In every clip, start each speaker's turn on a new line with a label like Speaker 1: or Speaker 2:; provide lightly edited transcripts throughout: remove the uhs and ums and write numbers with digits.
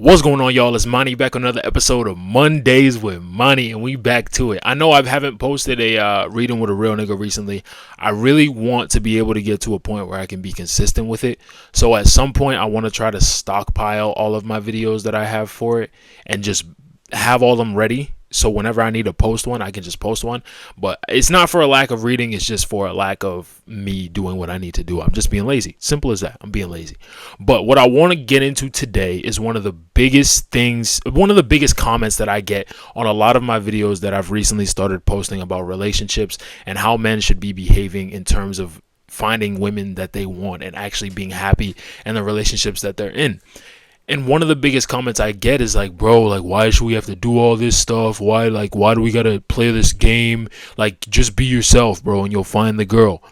Speaker 1: What's going on, y'all? It's Monty back on another episode of Mondays with Monty, and we back to it. I know I haven't posted a reading with a real nigga recently. I really want to be able to get to a point where I can be consistent with it. So at some point, I want to try to stockpile all of my videos that I have for it and just have all them ready. So whenever I need to post one, I can just post one. But it's not for a lack of reading. It's just for a lack of me doing what I need to do. I'm just being lazy. Simple as that. I'm being lazy. But what I want to get into today is one of the biggest comments that I get on a lot of my videos that I've recently started posting about relationships and how men should be behaving in terms of finding women that they want and actually being happy in the relationships that they're in. And one of the biggest comments I get is like, bro, like, why should we have to do all this stuff? Why do we gotta play this game? Like, just be yourself, bro, and you'll find the girl.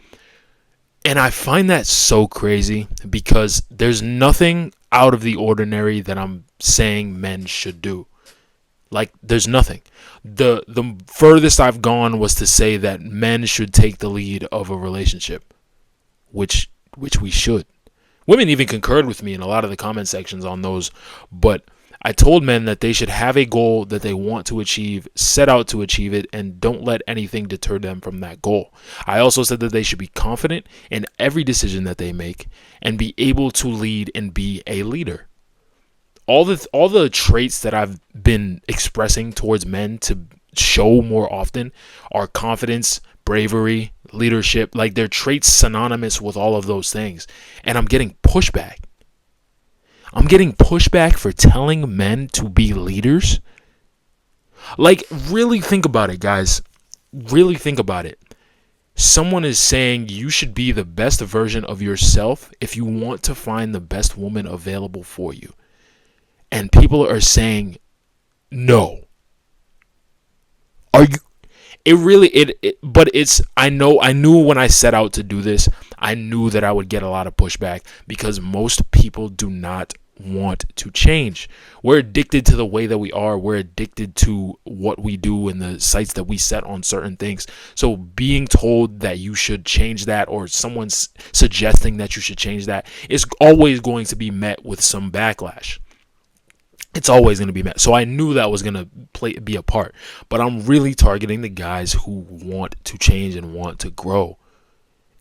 Speaker 1: And I find that so crazy because there's nothing out of the ordinary that I'm saying men should do. Like, there's nothing. The furthest I've gone was to say that men should take the lead of a relationship, which we should. Women even concurred with me in a lot of the comment sections on those, but I told men that they should have a goal that they want to achieve, set out to achieve it, and don't let anything deter them from that goal. I also said that they should be confident in every decision that they make and be able to lead and be a leader. All the traits that I've been expressing towards men to show more often are confidence, bravery, leadership. Like, they're traits synonymous with all of those things. And I'm getting pushback. I'm getting pushback for telling men to be leaders. Like, really think about it, guys. Really think about it. Someone is saying you should be the best version of yourself if you want to find the best woman available for you. And people are saying no. Are you? But it's, I knew when I set out to do this, I knew that I would get a lot of pushback because most people do not want to change. We're addicted to the way that we are. We're addicted to what we do and the sights that we set on certain things. So being told that you should change that, or someone's suggesting that you should change that, is always going to be met with some backlash. It's always going to be met. So I knew that was going to be a part. But I'm really targeting the guys who want to change and want to grow.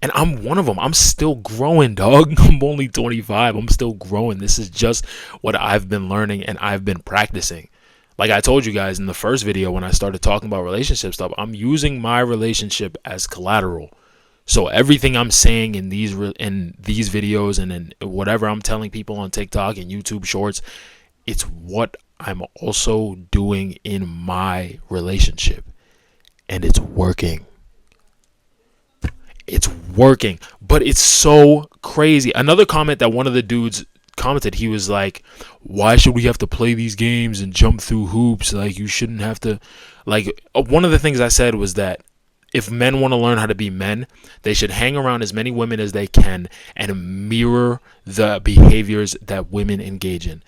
Speaker 1: And I'm one of them. I'm still growing, dog. I'm only 25. I'm still growing. This is just what I've been learning and I've been practicing. Like I told you guys in the first video when I started talking about relationship stuff, I'm using my relationship as collateral. So everything I'm saying in these videos and in whatever I'm telling people on TikTok and YouTube Shorts, it's what I'm also doing in my relationship. And it's working. It's working. But it's so crazy. Another comment that one of the dudes commented, he was like, why should we have to play these games and jump through hoops? Like, you shouldn't have to. Like, one of the things I said was that if men want to learn how to be men, they should hang around as many women as they can and mirror the behaviors that women engage in.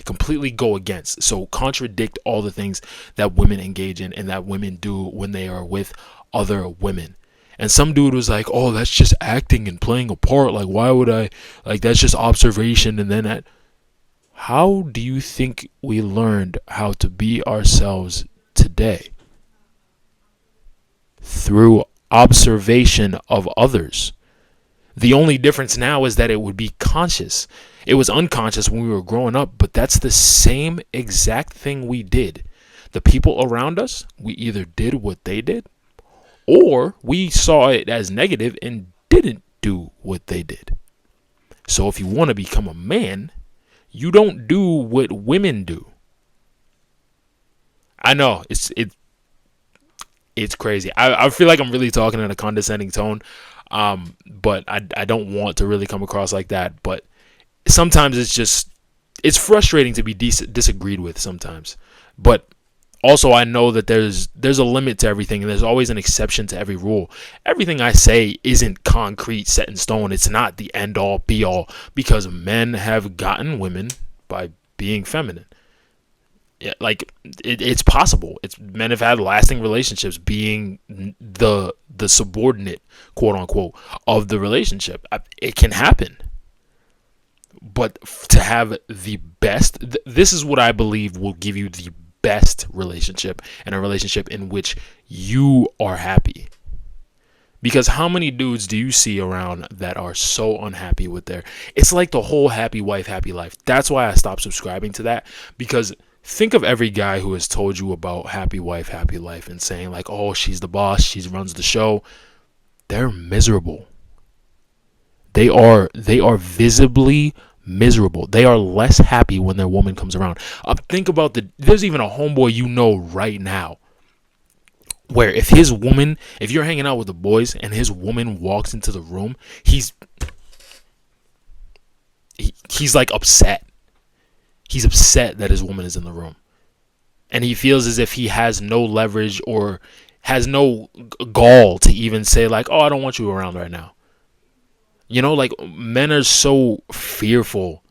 Speaker 1: Completely go against. So contradict all the things that women engage in and that women do when they are with other women. And some dude was like, oh, that's just acting and playing a part. Like, why would I? Like, that's just observation. And then how do you think we learned how to be ourselves today? Through observation of others. The only difference now is that it would be conscious. It was unconscious when we were growing up, but that's the same exact thing we did. The people around us, we either did what they did, or we saw it as negative and didn't do what they did. So if you want to become a man, you don't do what women do. I know, it's crazy. I feel like I'm really talking in a condescending tone. But I don't want to really come across like that. But sometimes it's frustrating to be disagreed with sometimes. But also I know that there's a limit to everything, and there's always an exception to every rule. Everything I say isn't concrete, set in stone. It's not the end all be all, because men have gotten women by being feminine. Yeah, like it's possible. Men have had lasting relationships being the subordinate, quote unquote, of the relationship. It can happen. But to have the best, this is what I believe will give you the best relationship, and a relationship in which you are happy. Because how many dudes do you see around that are so unhappy with their, it's like the whole happy wife, happy life. That's why I stopped subscribing to that. Because think of every guy who has told you about happy wife, happy life and saying like, oh, she's the boss, she runs the show. They're miserable. They are visibly miserable. They are less happy when their woman comes around. Think about there's even a homeboy you know right now where if you're hanging out with the boys and his woman walks into the room, he's like upset. He's upset that his woman is in the room. And he feels as if he has no leverage or has no gall to even say like, oh, I don't want you around right now. You know, like men are so fearful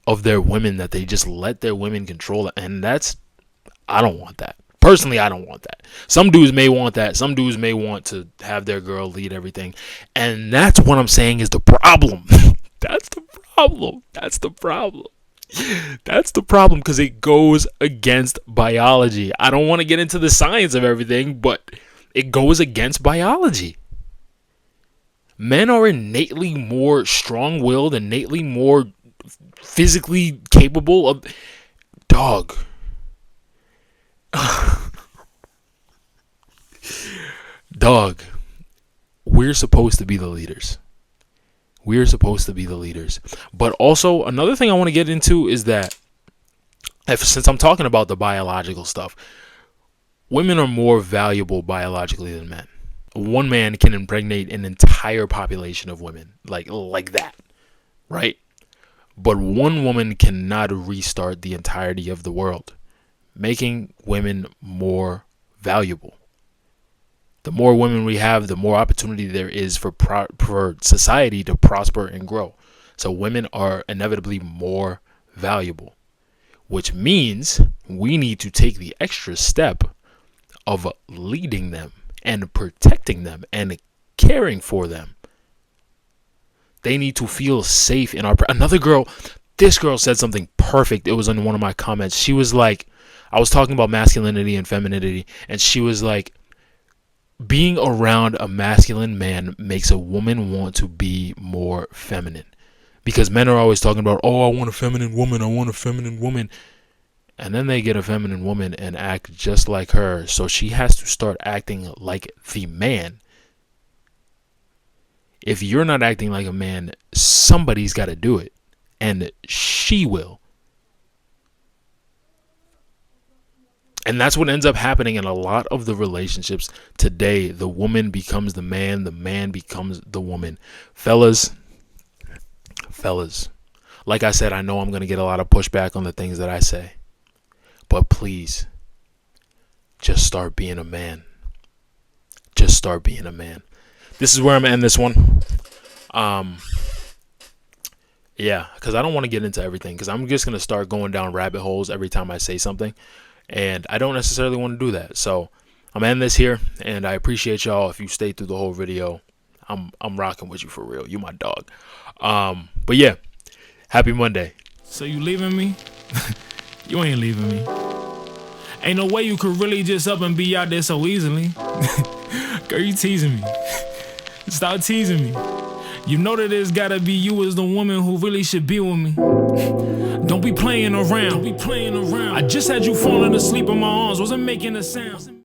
Speaker 1: of their women that they just let their women control it. And I don't want that. Personally, I don't want that. Some dudes may want that. Some dudes may want to have their girl lead everything. And that's what I'm saying is the problem. That's the problem. That's the problem. That's the problem, because it goes against biology. I don't want to get into the science of everything, but it goes against biology. Men are innately more strong-willed, innately more physically capable of... Dog. Dog. We're supposed to be the leaders. We're supposed to be the leaders. But also, another thing I want to get into is that, since I'm talking about the biological stuff, women are more valuable biologically than men. One man can impregnate an entire population of women, like that, right? But one woman cannot restart the entirety of the world, making women more valuable. The more women we have, the more opportunity there is for society to prosper and grow. So women are inevitably more valuable, which means we need to take the extra step of leading them and protecting them and caring for them. They need to feel safe in our... This girl said something perfect. It was in one of my comments. She was like, I was talking about masculinity and femininity, and she was like, being around a masculine man makes a woman want to be more feminine. Because men are always talking about, oh, I want a feminine woman. I want a feminine woman. And then they get a feminine woman and act just like her. So she has to start acting like the man. If you're not acting like a man, somebody's got to do it. And she will. And that's what ends up happening in a lot of the relationships today. The woman becomes the man becomes the woman. Fellas, like I said, I know I'm going to get a lot of pushback on the things that I say. But please, just start being a man. Just start being a man. This is where I'm going to end this one. Yeah, because I don't want to get into everything, because I'm just going to start going down rabbit holes every time I say something. And I don't necessarily want to do that. So I'm ending this here, and I appreciate y'all if you stayed through the whole video. I'm rocking with you for real. You my dog. But yeah, happy Monday.
Speaker 2: So you leaving me? You ain't leaving me. Ain't no way you could really just up and be out there so easily. Girl, you teasing me. Stop teasing me. You know that it's gotta be you as the woman who really should be with me. Don't be playing around. I just had you falling asleep in my arms. Wasn't making a sound.